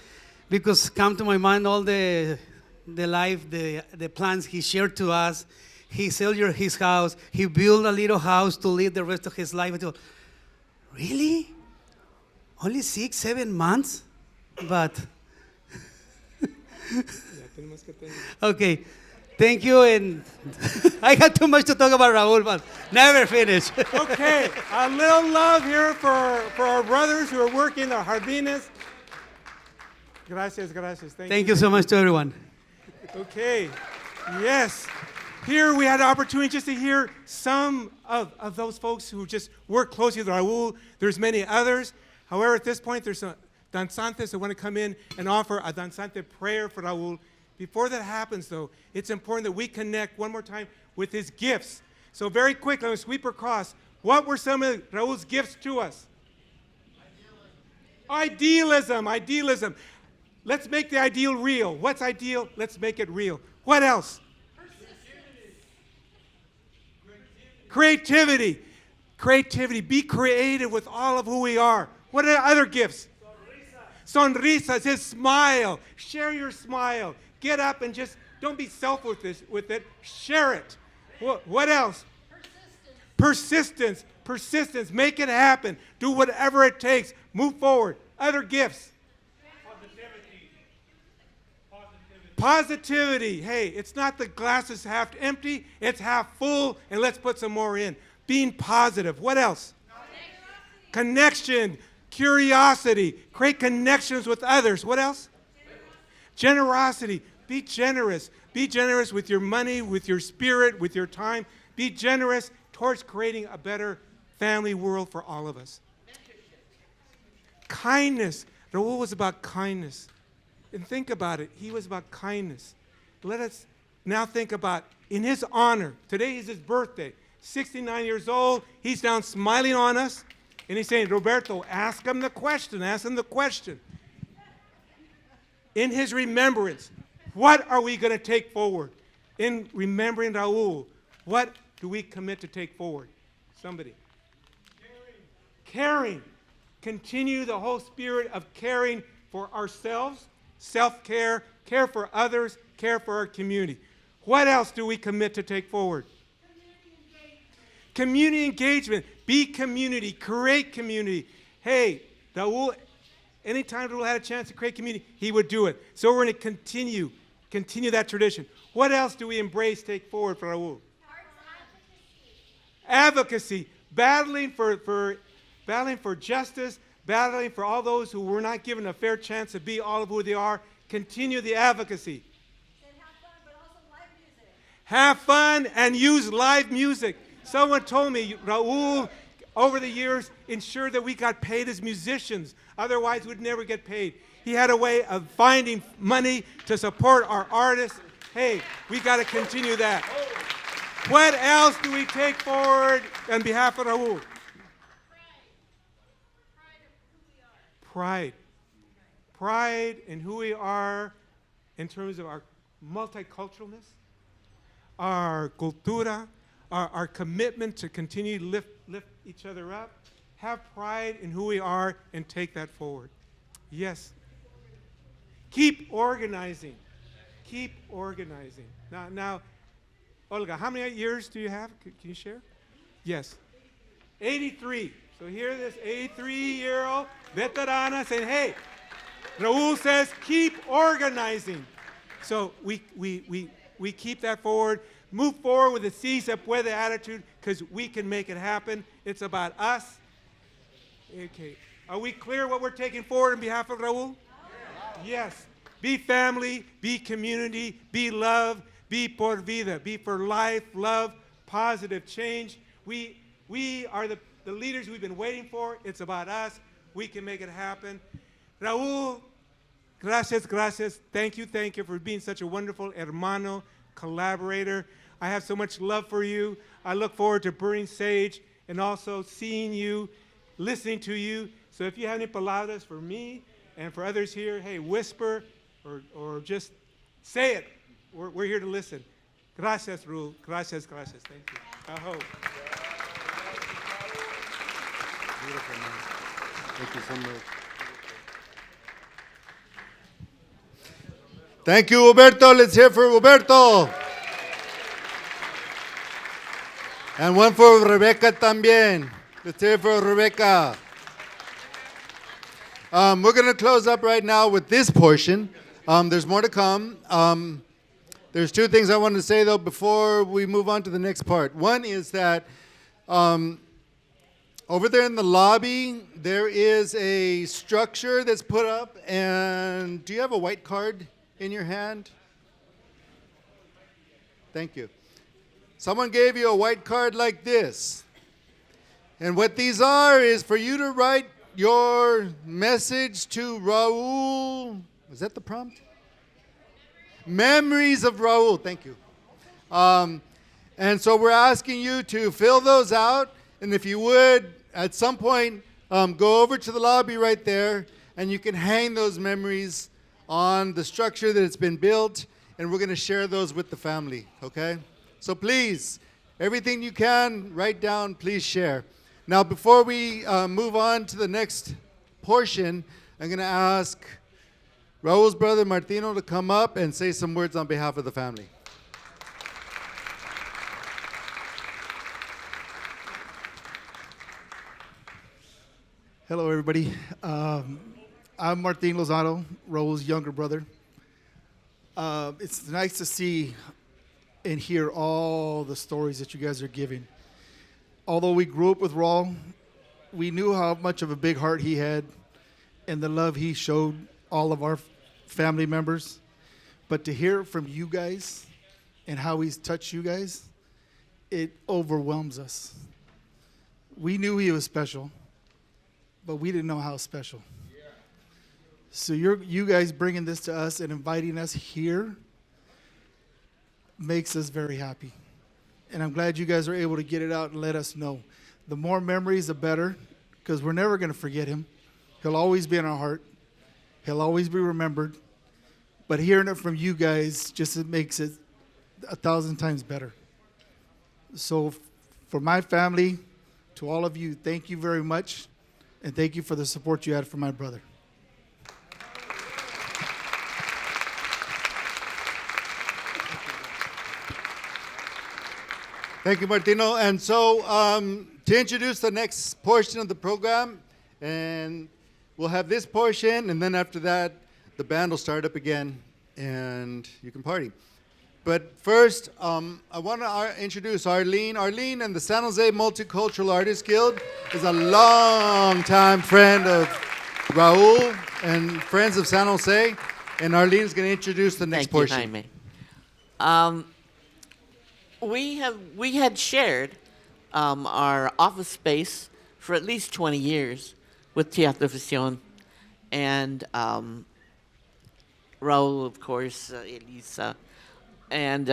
because come to my mind all the life, the plans he shared to us. He sold his house. He built a little house to live the rest of his life. I thought, really? Only 6, 7 months? But, okay. Thank you, and I had too much to talk about Raul, but never finish. Okay, a little love here for our brothers who are working the jardines. Gracias, gracias. Thank you so much to everyone. Okay, yes. Here we had the opportunity just to hear some of those folks who just work closely with Raul. There's many others. However, at this point, there's some danzantes that want to come in and offer a danzante prayer for Raul. Before that happens, though, it's important that we connect one more time with his gifts. So very quickly, I'm going to sweep across. What were some of Raul's gifts to us? Idealism. Idealism. Let's make the ideal real. What's ideal? Let's make it real. What else? Creativity. Creativity. Be creative with all of who we are. What are other gifts? Sonrisas, his smile. Share your smile. Get up and just don't be selfish with it. Share it. What else? Persistence. Persistence. Make it happen. Do whatever it takes. Move forward. Other gifts. Positivity. Hey, it's not the glass is half empty. It's half full, and let's put some more in. Being positive. What else? Connection, curiosity, create connections with others. What else? Generosity. Be generous. Be generous with your money, with your spirit, with your time. Be generous towards creating a better family world for all of us. Kindness. Raul was about kindness. And think about it. He was about kindness. Let us now think about, in his honor, today is his birthday. 69 years old. He's down smiling on us. And he's saying, Roberto, ask him the question. Ask him the question. In his remembrance, what are we going to take forward? In remembering Raul, what do we commit to take forward? Somebody. Caring. Continue the whole spirit of caring for ourselves, self-care, care for others, care for our community. What else do we commit to take forward? Community engagement. Be community. Create community. Hey, Raul, anytime Raul had a chance to create community, he would do it. So we're going to continue that tradition. What else do we embrace, take forward for Raul? Advocacy. Battling for justice, battling for all those who were not given a fair chance to be all of who they are. Continue the advocacy. Have fun and use live music. Someone told me, Raul, over the years, ensured that we got paid as musicians. Otherwise, we'd never get paid. He had a way of finding money to support our artists. Hey, we got to continue that. What else do we take forward on behalf of Raul? Pride. Pride in who we are in terms of our multiculturalness, our cultura, our commitment to continue to lift each other up. Have pride in who we are and take that forward. Yes. Keep organizing. Keep organizing. Now, Olga, how many years do you have? Can you share? Yes. 83. So here this 83-year-old veterana saying, hey, Raul says, keep organizing. So we keep that forward. Move forward with the Si se puede attitude because we can make it happen. It's about us. Okay. Are we clear what we're taking forward on behalf of Raul? Yes. Be family, be community, be love, be por vida, be for life, love, positive change. We are the leaders we've been waiting for. It's about us. We can make it happen. Raul, gracias, gracias. Thank you for being such a wonderful hermano, collaborator. I have so much love for you. I look forward to burning sage and also seeing you, listening to you. So if you have any palabras for me and for others here, hey, whisper or just say it. We're here to listen. Gracias, Raul. Gracias. Thank you. Aho. Beautiful, man. Thank you so much. Thank you, Roberto. Let's hear for Roberto. And one for Rebecca también. Let's hear for Rebecca. We're going to close up right now with this portion. There's more to come. There's two things I want to say, though, before we move on to the next part. One is that over there in the lobby, there is a structure that's put up. And do you have a white card in your hand? Thank you. Someone gave you a white card like this. And what these are is for you to write your message to Raul. Was that the prompt? Memories of Raul. Thank you. And so we're asking you to fill those out. And if you would, at some point, go over to the lobby right there, and you can hang those memories on the structure that it's been built, and we're going to share those with the family, okay? So please, everything you can, write down, please share. Now, before we move on to the next portion, I'm going to ask Raul's brother Martino to come up and say some words on behalf of the family. Hello, everybody. I'm Martin Lozano, Raul's younger brother. It's nice to see and hear all the stories that you guys are giving. Although we grew up with Raul, we knew how much of a big heart he had and the love he showed all of our family members. But to hear it from you guys and how he's touched you guys, it overwhelms us. We knew he was special, but we didn't know how special. So you guys bringing this to us and inviting us here makes us very happy. And I'm glad you guys are able to get it out and let us know. The more memories, the better, because we're never going to forget him. He'll always be in our heart. He'll always be remembered. But hearing it from you guys just it makes it 1,000 times better. So for my family, to all of you, thank you very much. And thank you for the support you had for my brother. Thank you, Martino. And so to introduce the next portion of the program, and we'll have this portion, and then after that, the band will start up again, and you can party. But first, I want to introduce Arlene. Arlene and the San Jose Multicultural Artists Guild is a long-time friend of Raul and friends of San Jose, and Arlene is going to introduce the next portion. Thank you, Jaime. We had shared our office space for at least 20 years with Teatro Visión, and Raul, of course, Elisa, and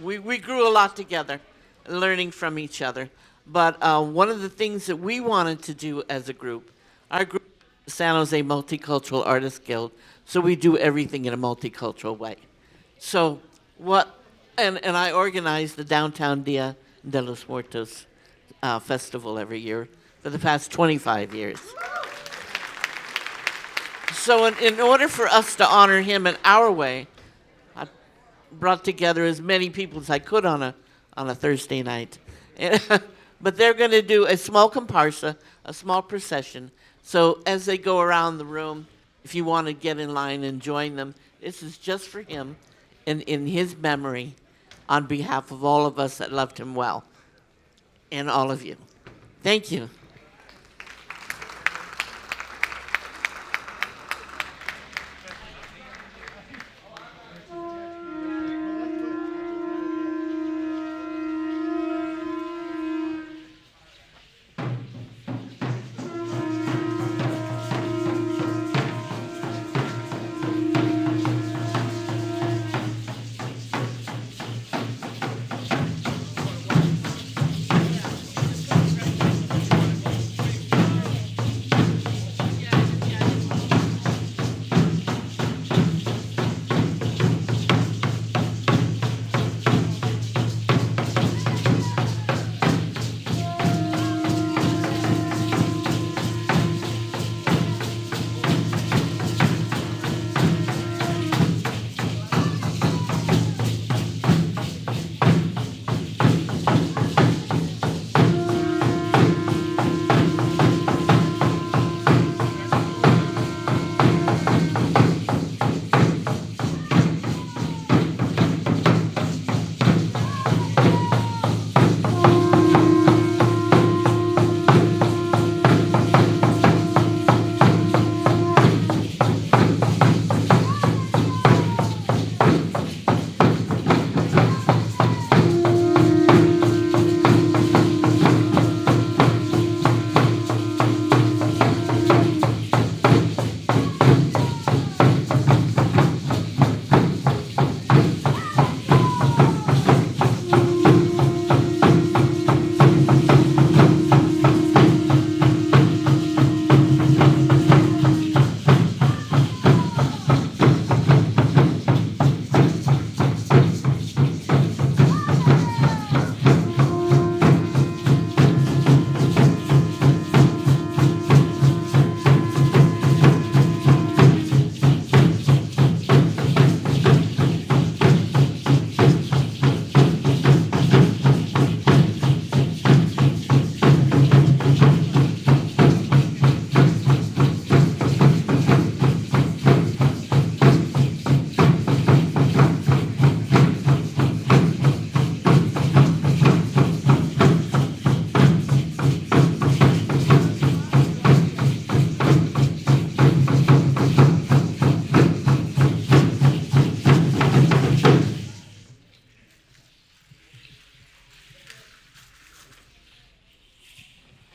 we grew a lot together, learning from each other. But one of the things that we wanted to do as a group, our group, San Jose Multicultural Artists Guild, so we do everything in a multicultural way. So and I organize the Downtown Dia de los Muertos festival every year for the past 25 years. So in order for us to honor him in our way, I brought together as many people as I could on a Thursday night. But they're going to do a small comparsa, a small procession. So as they go around the room, if you want to get in line and join them, this is just for him in his memory, on behalf of all of us that loved him well, and all of you. Thank you.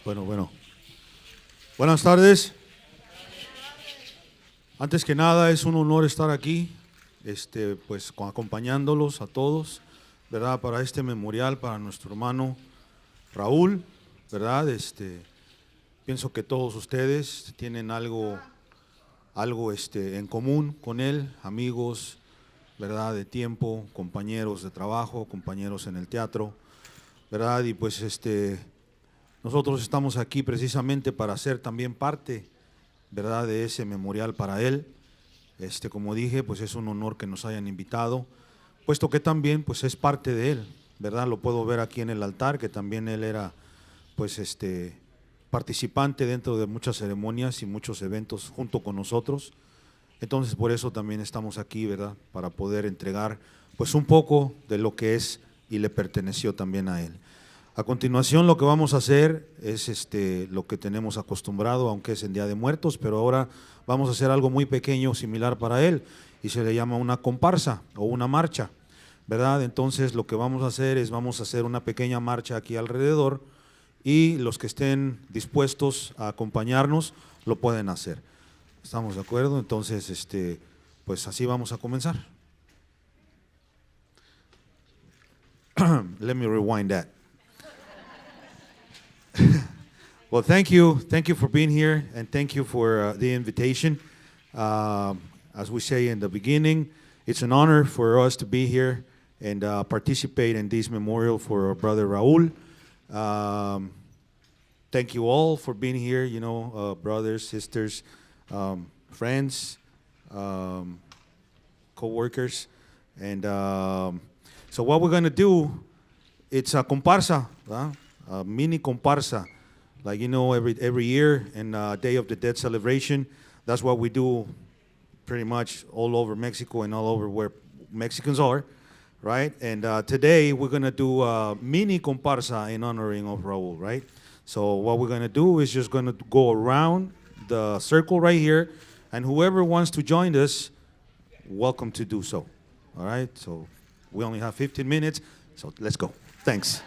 Bueno. Buenas tardes. Antes que nada, es un honor estar aquí, pues acompañándolos a todos, ¿verdad? Para este memorial para nuestro hermano Raúl, ¿verdad? Pienso que todos ustedes tienen algo en común con él, amigos, ¿verdad? De tiempo, compañeros de trabajo, compañeros en el teatro, ¿verdad? Y pues nosotros estamos aquí precisamente para ser también parte, ¿verdad?, de ese memorial para él. Como dije, pues es un honor que nos hayan invitado, puesto que también pues es parte de él, ¿verdad? Lo puedo ver aquí en el altar, que también él era pues participante dentro de muchas ceremonias y muchos eventos junto con nosotros. Entonces por eso también estamos aquí, ¿verdad?, para poder entregar pues un poco de lo que es y le perteneció también a él. A continuación lo que vamos a hacer es lo que tenemos acostumbrado, aunque es en Día de Muertos, pero ahora vamos a hacer algo muy pequeño, similar para él, y se le llama una comparsa o una marcha, ¿verdad? Entonces lo que vamos a hacer es una pequeña marcha aquí alrededor, y los que estén dispuestos a acompañarnos lo pueden hacer. ¿Estamos de acuerdo? Entonces, pues así vamos a comenzar. Let me rewind that. Well, thank you for being here, and thank you for the invitation. As we say in the beginning, it's an honor for us to be here and participate in this memorial for our brother Raul. Thank you all for being here, brothers, sisters, friends, co-workers. And so what we're going to do, it's a comparsa, a mini comparsa. Like, every year in Day of the Dead celebration, that's what we do pretty much all over Mexico and all over where Mexicans are, right? And today we're going to do a mini comparsa in honoring of Raul, right? So what we're going to do is just going to go around the circle right here, and whoever wants to join us, welcome to do so, all right? So we only have 15 minutes, so let's go. Thanks.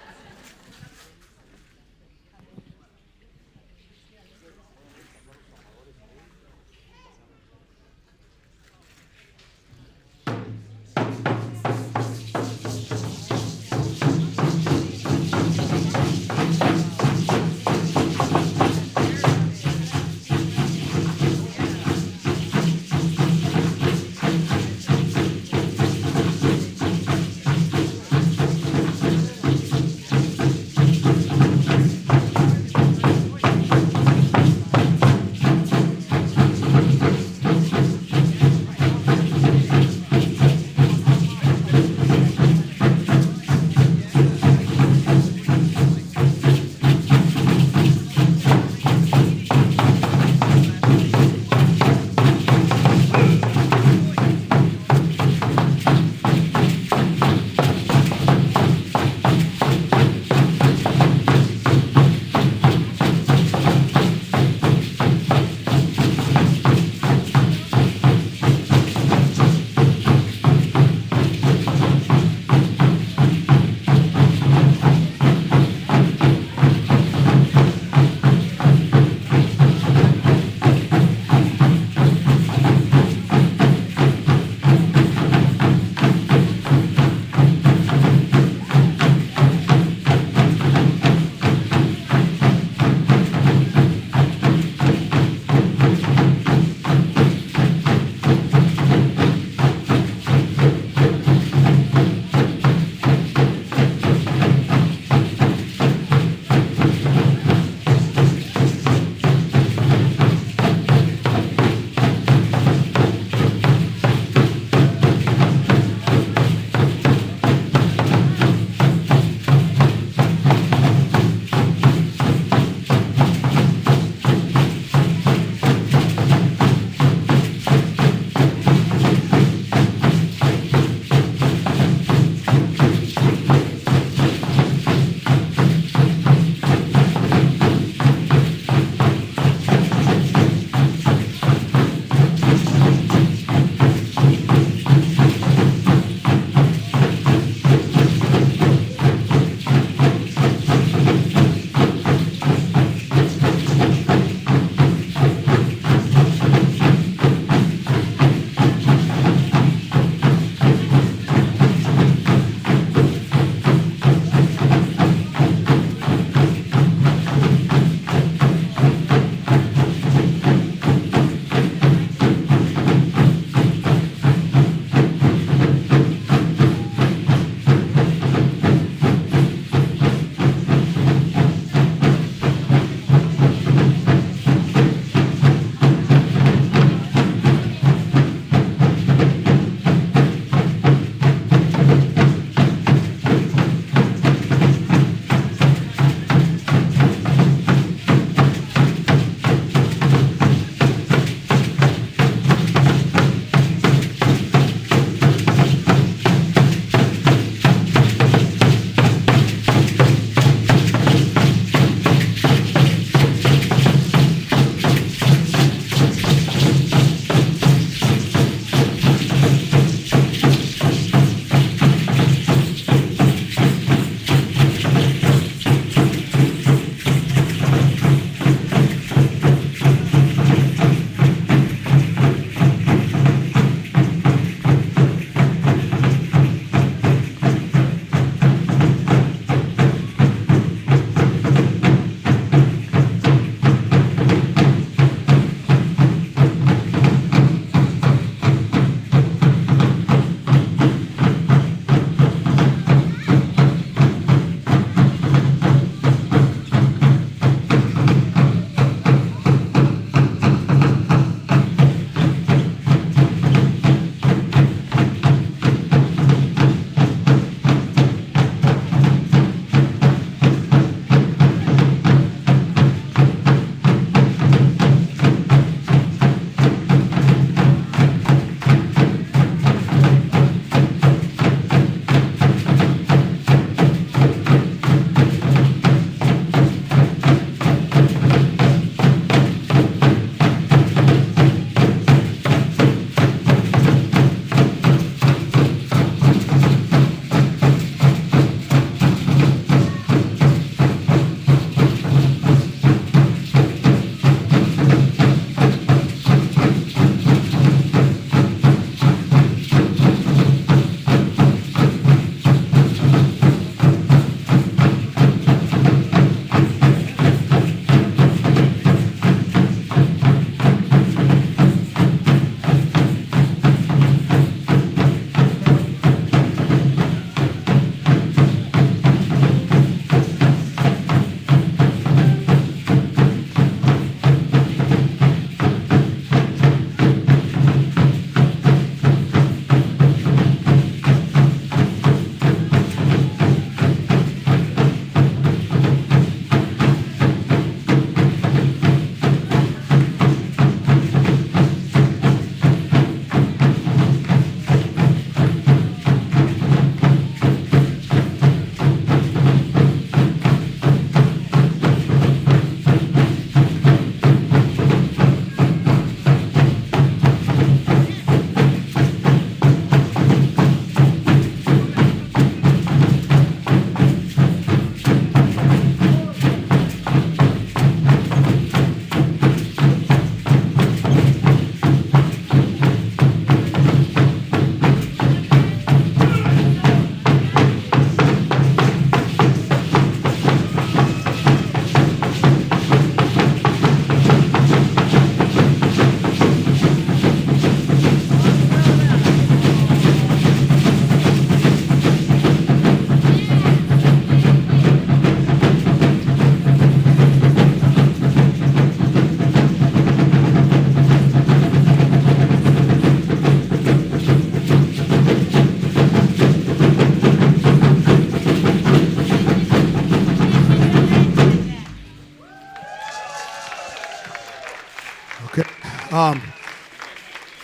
Um,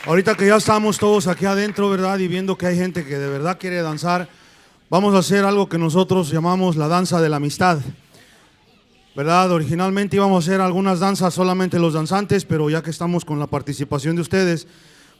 ahorita que ya estamos todos aquí adentro, ¿verdad? Y viendo que hay gente que de verdad quiere danzar, vamos a hacer algo que nosotros llamamos la danza de la amistad. ¿Verdad? Originalmente íbamos a hacer algunas danzas solamente los danzantes, pero ya que estamos con la participación de ustedes,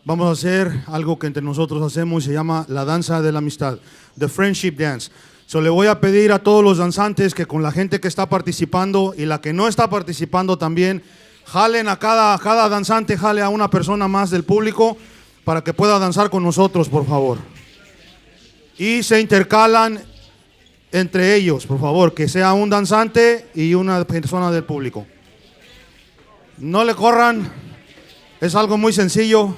vamos a hacer algo que entre nosotros hacemos y se llama la danza de la amistad, the friendship dance. So le voy a pedir a todos los danzantes que con la gente que está participando y la que no está participando también, jalen a cada danzante, jale a una persona más del público para que pueda danzar con nosotros, por favor. Y se intercalan entre ellos, por favor, que sea un danzante y una persona del público. No le corran, es algo muy sencillo.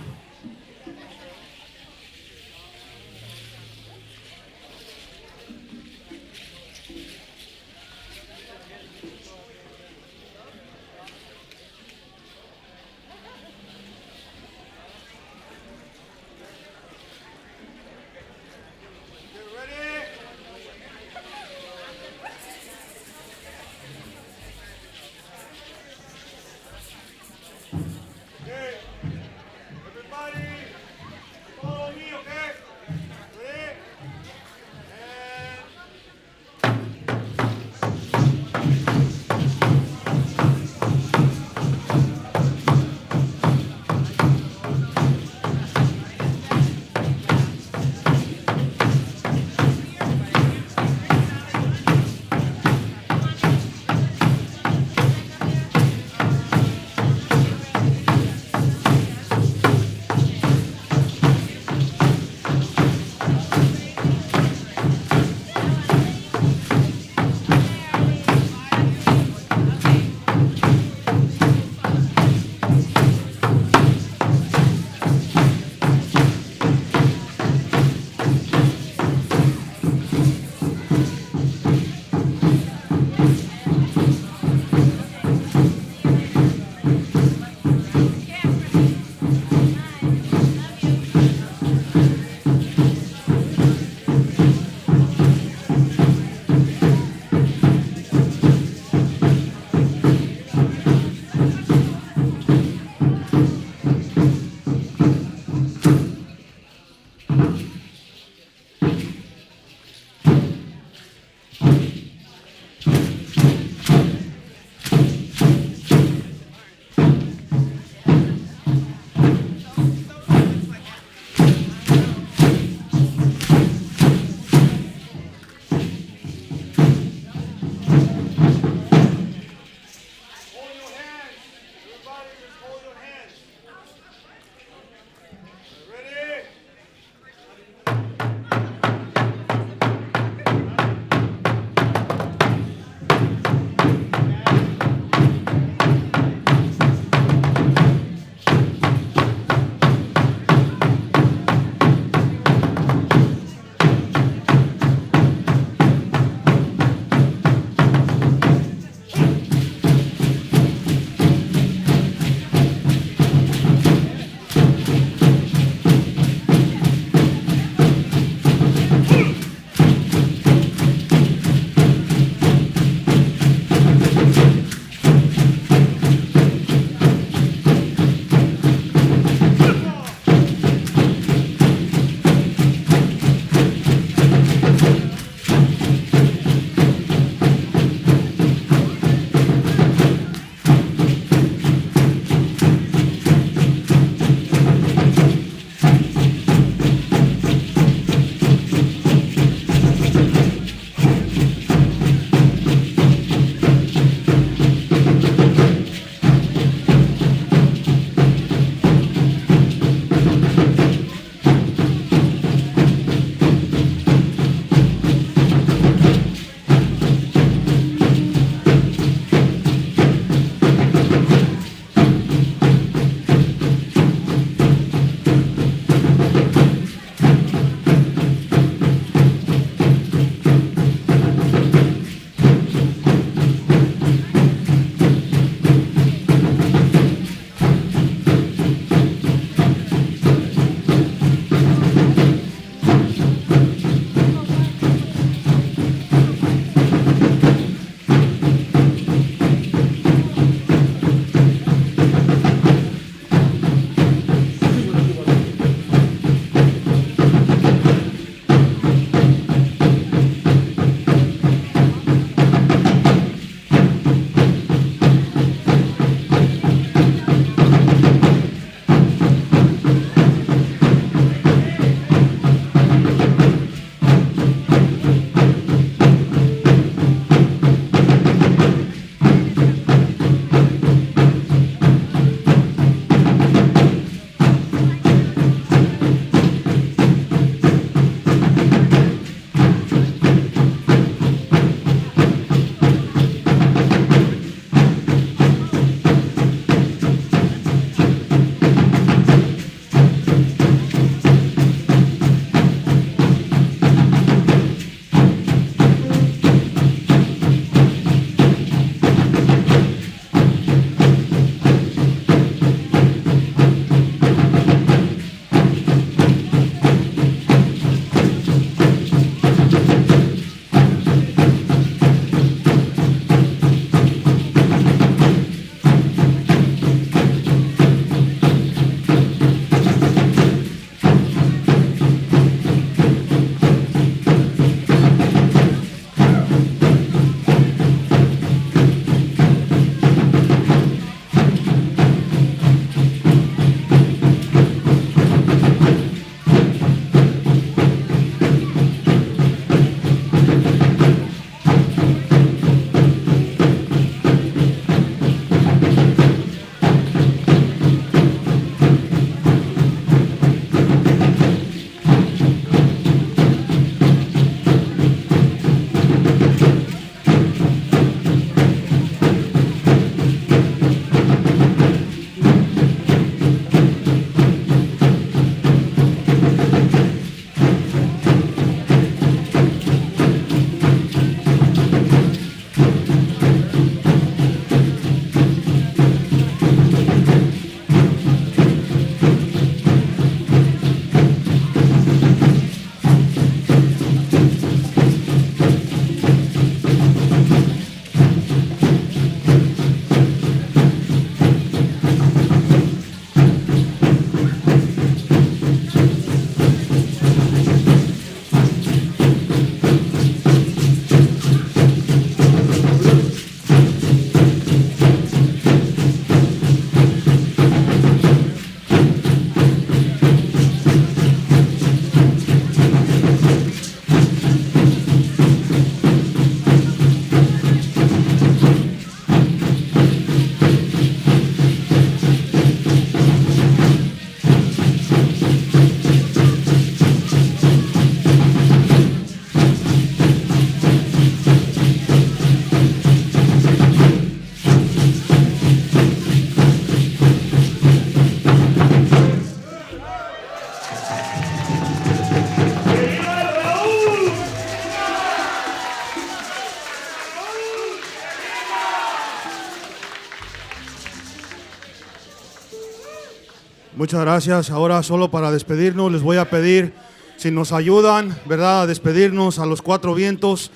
Muchas gracias. Ahora solo para despedirnos les voy a pedir si nos ayudan, ¿verdad? A despedirnos a los cuatro vientos,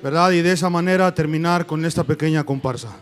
¿verdad? Y de esa manera terminar con esta pequeña comparsa.